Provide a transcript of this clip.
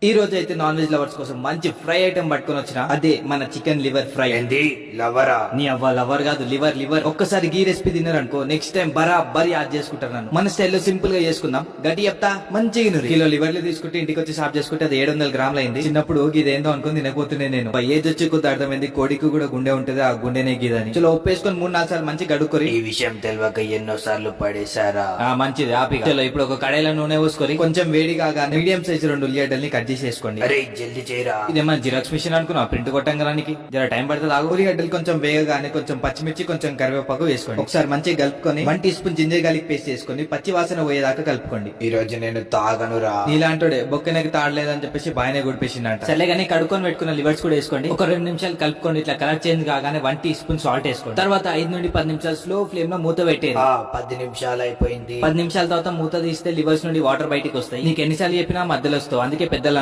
ఈ రోజు అయితే నాన్ వెజ్ లవర్స్ కోసం మంచి ఫ్రై ఐటమ్ పట్టుకొని వచ్చిన, అదే మన చికెన్ లివర్ ఫ్రై. ఏంది లవరా? నీ అవ్వ లవర్ కాదు, లివర్ లివర్. ఒక్కసారి గీ రెసిపీ తిన్నారనుకో నెక్స్ట్ టైం బరాబర్ యాద్ చేసుకుంటారు నన్ను. మన స్టైల్లో సింపుల్ గా చేసుకుందాం. గట్టి చెప్తా, మంచిగా కిలో లివర్లు తీసుకుంటే ఇంటికి వచ్చి సాఫ్ చేసుకుంటే అది 700 గ్రాములు అయింది. చిన్నప్పుడు ఇదేందో అనుకుని తినకపోతున్నాయి నేను. ఏజ్ వచ్చి కొద్ది అర్థమైంది, కోడికి కూడా గుండె ఉంటది, ఆ గుండెనే గీదని. చలో ఉప్పేసుకొని 3-4 సార్లు మంచి గడుక్కొని. ఈ విషయం తెలియక ఎన్నో సార్లు పడేశారా? మంచిది ఆపి. చలో ఇప్పుడు ఒక కడాయిలో నూనె పోసుకొని కొంచెం వేడి కాగానే మీడియం సైజ్ 2 ఉల్లిగడ్డల్ని కట్ చేసేసుకోండి. అరే జల్దీ చేయరా. ఇదేమన్నా జిరాక్స్ మిషన్ అనుకున్నా, ప్రింట్ కొట్టంగానికి జర టైం పడుతుంది. ఆగు. ఉల్లిగడ్డలు కొంచెం వేగగానే కొంచెం పచ్చిమిర్చి, కొంచెం కరివేపాకు వేసుకోండి. ఒకసారి మంచిగా కలుపుకొని 1 teaspoon ginger garlic paste వేసుకొని పచ్చి వాసన పోయేదాకా కలుపుకోండి. ఈ రోజు నేను తాగనురా. నీలాంటోడే బొక్కనకి తాడలేదని చెప్పేసి బాగానే గుడిపేసిందంట. సరే కానీ కడుక్కొని పెట్టుకున్న లివర్స్ కూడా వేసుకోండి. ఒక 2 నిమిషాలు కలుపుకోండి. ఇట్లా కలర్ చేంజ్ కాగానే 1 టీ స్పూన్ సాల్ట్ వేసుకోండి. తర్వాత 5 నుండి 10 నిమిషాలు స్లో ఫ్లేమ్ లో మూత పెట్టేది. 10 నిమిషాలు అయిపోయింది. 10 నిమిషాల తర్వాత మూత తీస్తే లివర్స్ నుండి వాటర్ బయటికి వస్తాయి. నీకు ఎన్నిసార్లు చెప్పినా మధ్యలో వస్తావు, అందుకే పెద్దల